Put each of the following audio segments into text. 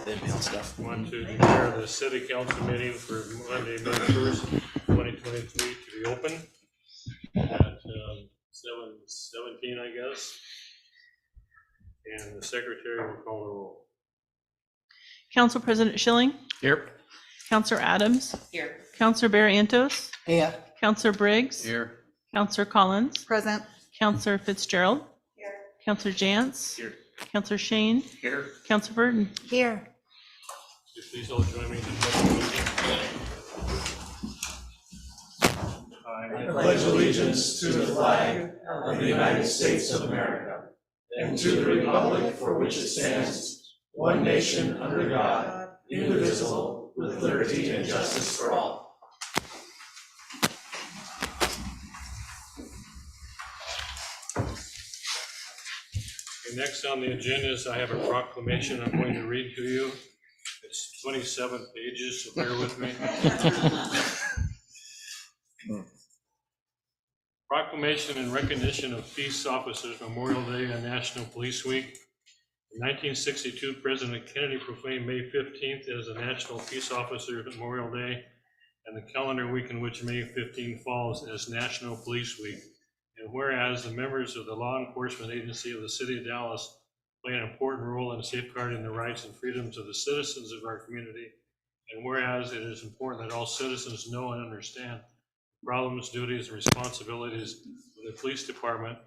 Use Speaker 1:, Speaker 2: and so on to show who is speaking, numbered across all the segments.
Speaker 1: the impound stuff.
Speaker 2: Want to declare the city council meeting for Monday, May 1st, 2023 to be open at 7:17, I guess. And the secretary will call the roll.
Speaker 3: Council President Schilling,
Speaker 1: Here.
Speaker 3: Councilor Adams,
Speaker 4: Here.
Speaker 3: Councilor Barrientos,
Speaker 5: Here.
Speaker 3: Councilor Briggs,
Speaker 1: Here.
Speaker 3: Councilor Collins,
Speaker 4: Present.
Speaker 3: Councilor Fitzgerald,
Speaker 4: Here.
Speaker 3: Councilor Jantz,
Speaker 1: Here.
Speaker 3: Councilor Shane,
Speaker 1: Here.
Speaker 3: Councilor Burton.
Speaker 4: Here.
Speaker 2: Would you please all join me in the pledge of allegiance?
Speaker 6: I pledge allegiance to the flag of the United States of America and to the republic for which it stands, one nation under God, indivisible, with liberty and justice for all.
Speaker 2: Okay, next on the agenda is I have a proclamation I'm going to read to you. It's 27 pages, so bear with me. Proclamation in recognition of Peace Officers Memorial Day and National Police Week. In 1962, President Kennedy proclaimed May 15th as the National Peace Officer Memorial Day, and the calendar week in which May 15 falls as National Police Week. And whereas the members of the law enforcement agency of the city of Dallas play an important role in safeguarding the rights and freedoms of the citizens of our community, and whereas it is important that all citizens know and understand problems, duties, and responsibilities of the police department,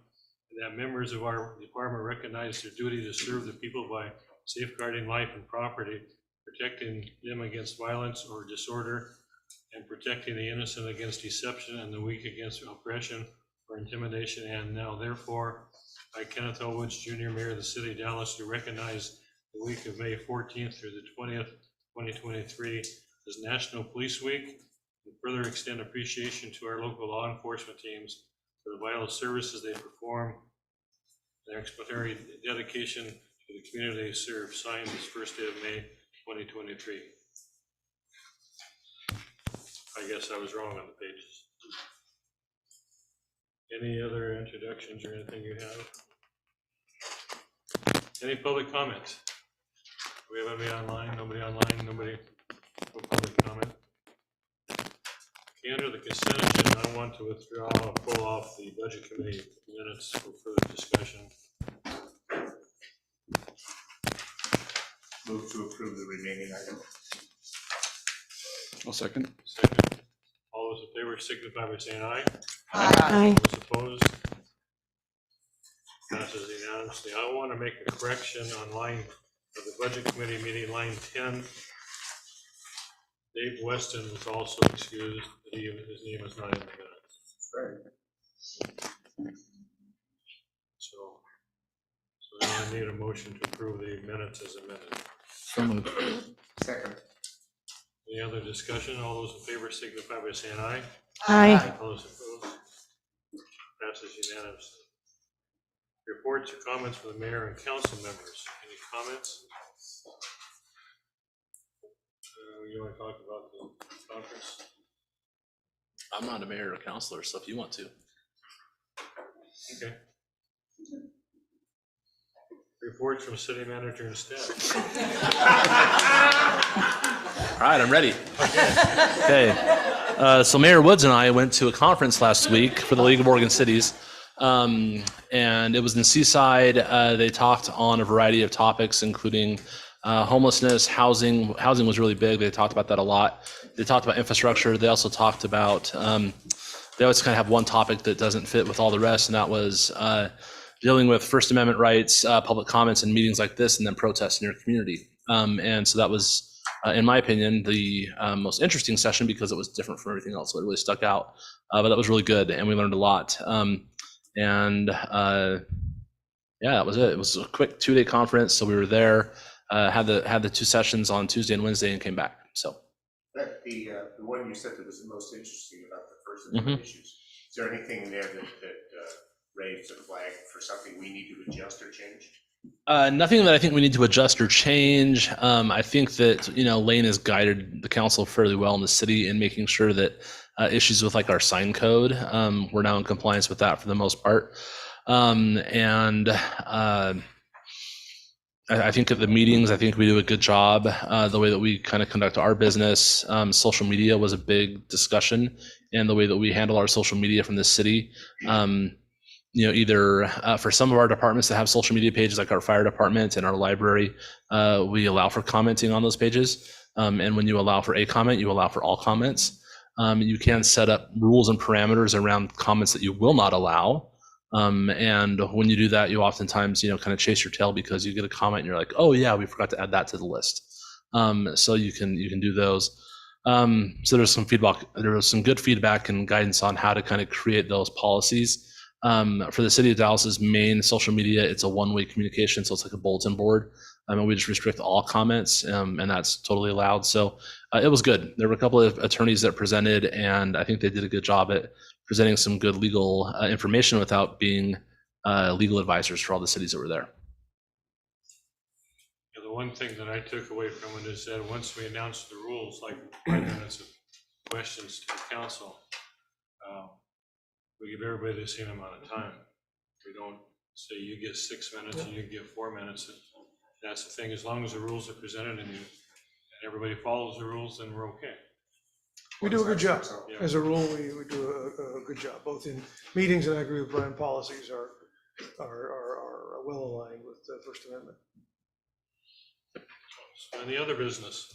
Speaker 2: and that members of our department recognize their duty to serve the people by safeguarding life and property, protecting them against violence or disorder, and protecting the innocent against deception and the weak against oppression or intimidation. And now, therefore, I, Kenneth L. Woods, Jr., Mayor of the City of Dallas, do recognize the week of May 14th through the 20th, 2023 as National Police Week, and further extend appreciation to our local law enforcement teams for the vital services they perform, their exemplary dedication to the community they serve. Signed this first day of May 2023. I guess I was wrong on the pages. Any other introductions or anything you have? Any public comments? Do we have anybody online? Nobody online? Nobody? No public comment? Under the consent agenda, I want to withdraw and pull off the budget committee minutes for further discussion.
Speaker 6: Move to approve the remaining item.
Speaker 1: I'll second.
Speaker 2: Second, all those in favor signify by saying aye.
Speaker 3: Aye.
Speaker 2: Those opposed? Passes unanimously. I want to make a correction on line of the budget committee meeting, line 10. Dave Weston was also excused, but his name is not in the minutes. So now I need a motion to approve the minutes as amended.
Speaker 1: So moved.
Speaker 6: Second.
Speaker 2: Any other discussion? All those in favor signify by saying aye.
Speaker 3: Aye.
Speaker 2: All those opposed? Passes unanimously. Reports or comments from the mayor and council members. Any comments? You want to talk about the conference?
Speaker 1: I'm not a mayor or counselor, so if you want to.
Speaker 2: Okay. Reports from city manager and staff.
Speaker 1: All right, I'm ready. Okay. So Mayor Woods and I went to a conference last week for the League of Oregon Cities, and it was in Seaside. They talked on a variety of topics, including homelessness, housing. Housing was really big. They talked about that a lot. They talked about infrastructure. They also talked about, they always kind of have one topic that doesn't fit with all the rest, and that was dealing with First Amendment rights, public comments in meetings like this, and then protests in your community. And so that was, in my opinion, the most interesting session because it was different from everything else. So it really stuck out. But that was really good, and we learned a lot. Yeah, that was it. It was a quick 2-day conference, so we were there. Had the 2 sessions on Tuesday and Wednesday and came back. So
Speaker 6: The one you said that was the most interesting about the First Amendment issues. Is there anything in there that raised a flag for something we need to adjust or change?
Speaker 1: nothing that I think we need to adjust or change. I think that, Lane has guided the council fairly well in the city in making sure that issues with like our sign code, we're now in compliance with that for the most part. I think at the meetings, I think we do a good job. The way that we kind of conduct our business, social media was a big discussion, and the way that we handle our social media from the city. Either for some of our departments that have social media pages, like our fire department and our library, we allow for commenting on those pages. And when you allow for a comment, you allow for all comments. You can set up rules and parameters around comments that you will not allow. And when you do that, you oftentimes, kind of chase your tail because you get a comment and you're like, oh yeah, we forgot to add that to the list. So you can do those. So there's some feedback. There was some good feedback and guidance on how to kind of create those policies. For the city of Dallas's main social media, it's a one-way communication, so it's like a bulletin board. And we just restrict all comments, and that's totally allowed. So it was good. There were a couple of attorneys that presented, and I think they did a good job at presenting some good legal information without being legal advisors for all the cities that were there.
Speaker 2: The one thing that I took away from it is that once we announced the rules, like 5 minutes of questions to the council, we give everybody the same amount of time. We don't say you get 6 minutes and you get 4 minutes. That's the thing. As long as the rules are presented and everybody follows the rules, then we're okay.
Speaker 6: We do a good job.
Speaker 2: Yeah.
Speaker 6: As a rule, we do a good job, both in meetings, and I agree with Brian, policies are well aligned with the First Amendment.
Speaker 2: So any other business?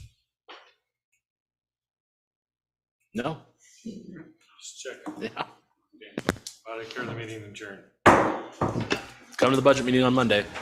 Speaker 1: No?
Speaker 2: Just checking.
Speaker 1: Yeah.
Speaker 2: Okay. I declare the meeting adjourned.
Speaker 1: Come to the budget meeting on Monday.